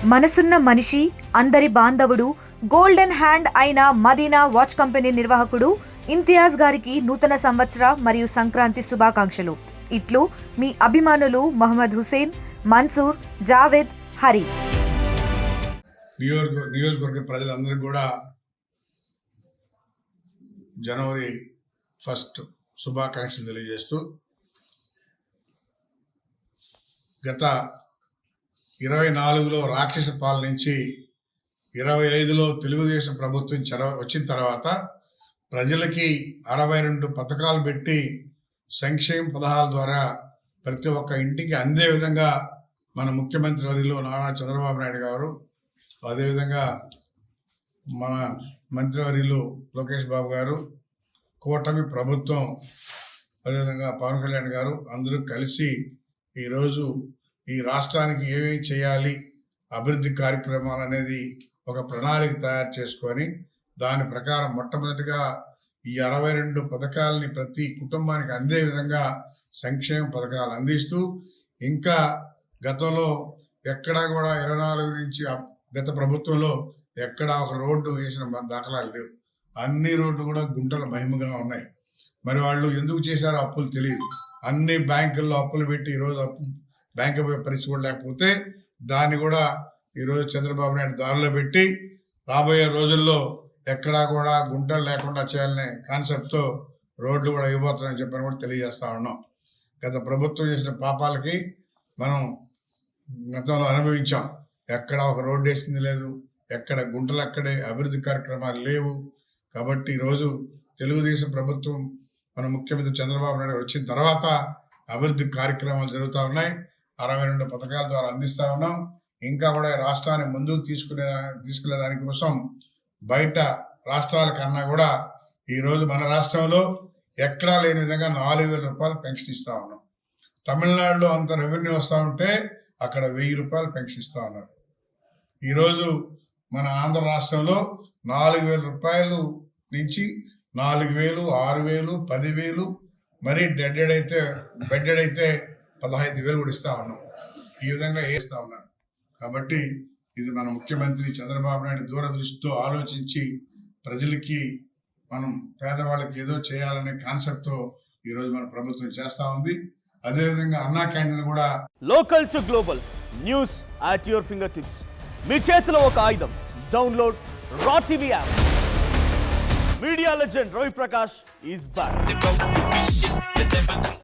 మనసున్న మనిషి, అందరి బాంధవుడు, గోల్డెన్ హ్యాండ్ అయిన మదీనా వాచ్ కంపెనీ నిర్వాహకుడు ఇంతియాజ్ గారికి నూతన సంవత్సర మరియు సంక్రాంతి శుభాకాంక్షలు. ఇట్లు మీ అభిమానులు మహమ్మద్ హుసేన్, మన్సూర్, జావేద్, హరి. నియోజకవర్గ ప్రజలందరికీ కూడా జనవరి 1 శుభాకాంక్షలు తెలియజేస్తూ, గత 24లో రాక్షస పాలన నుంచి 25లో తెలుగుదేశం ప్రభుత్వం వచ్చిన తర్వాత ప్రజలకి 62 పథకాలు పెట్టి సంక్షేమ పథకాల ద్వారా ప్రతి ఒక్క ఇంటికి అందే విధంగా మన ముఖ్యమంత్రి వర్యులు నారా చంద్రబాబు నాయుడు గారు, అదేవిధంగా మన మంత్రివర్యులు లోకేష్ బాబు గారు, కూటమి ప్రభుత్వం, అదేవిధంగా పవన్ కళ్యాణ్ గారు అందరూ కలిసి ఈరోజు ఈ రాష్ట్రానికి ఏమేమి చేయాలి, అభివృద్ధి కార్యక్రమాలు అనేది ఒక ప్రణాళిక తయారు చేసుకొని దాని ప్రకారం మొట్టమొదటిగా ఈ 62 పథకాలని ప్రతి కుటుంబానికి అందే విధంగా సంక్షేమ పథకాలు అందిస్తూ, ఇంకా గతంలో ఎక్కడా కూడా 24 నుంచి గత ప్రభుత్వంలో ఎక్కడా ఒక రోడ్డు వేసిన దాఖలాలు లేవు. అన్ని రోడ్లు కూడా గుంటల మహిమగా ఉన్నాయి. మరి వాళ్ళు ఎందుకు చేశారో అప్పులు తెలియదు. అన్ని బ్యాంకుల్లో అప్పులు పెట్టి ఈరోజు బ్యాంకు పరిస్థితి కూడా లేకపోతే దాన్ని కూడా ఈరోజు చంద్రబాబు నాయుడు దారిలో పెట్టి రాబోయే రోజుల్లో ఎక్కడా కూడా గుంటలు లేకుండా చేయాలనే కాన్సెప్ట్తో రోడ్లు కూడా ఇవ్వబోతున్నాయని చెప్పని కూడా తెలియజేస్తా ఉన్నాం. గత ప్రభుత్వం చేసిన పాపాలకి మనం గతంలో అనుభవించాం. ఎక్కడ ఒక రోడ్డు వేసింది లేదు, ఎక్కడ గుంటలు అక్కడే, అభివృద్ధి కార్యక్రమాలు లేవు. కాబట్టి ఈరోజు తెలుగుదేశం ప్రభుత్వం మన ముఖ్యమంత్రి చంద్రబాబు నాయుడు వచ్చిన తర్వాత అభివృద్ధి కార్యక్రమాలు జరుగుతూ ఉన్నాయి. 62 పథకాల ద్వారా అందిస్తూ ఉన్నాం. ఇంకా కూడా రాష్ట్రాన్ని ముందుకు తీసుకునే దానికోసం బయట రాష్ట్రాల కన్నా కూడా ఈరోజు మన రాష్ట్రంలో ఎక్కడా లేని విధంగా 4,000 రూపాయలు పెన్షన్ ఇస్తూ ఉన్నాం. తమిళనాడులో అంత రెవెన్యూ వస్తూ ఉంటే అక్కడ 1,000 రూపాయలు పెన్షన్ ఇస్తూ ఉన్నారు. ఈరోజు మన ఆంధ్ర రాష్ట్రంలో 4,000 రూపాయలు నుంచి 4,000, 6,000, 10,000, మరీ బెడ్డెడ్ అయితే 15,000 కూడా ఇస్తూ ఉన్నాం. ఈ విధంగా వేస్తూ ఉన్నారు. కాబట్టి ఇది మన ముఖ్యమంత్రి చంద్రబాబు నాయుడు దూరదృష్టితో ఆలోచించి ప్రజలకి, మనం పేదవాళ్ళకి ఏదో చేయాలనే కాన్సెప్ట్తో ఈరోజు మన ప్రభుత్వం చేస్తూ ఉంది. అదేవిధంగా అన్నా క్యాంటీన్ కూడా local to global news at your fingertips. మీ చేతిలో ఒక ఆయుధం. Download R TV app. Media legend Ravi Prakash is back.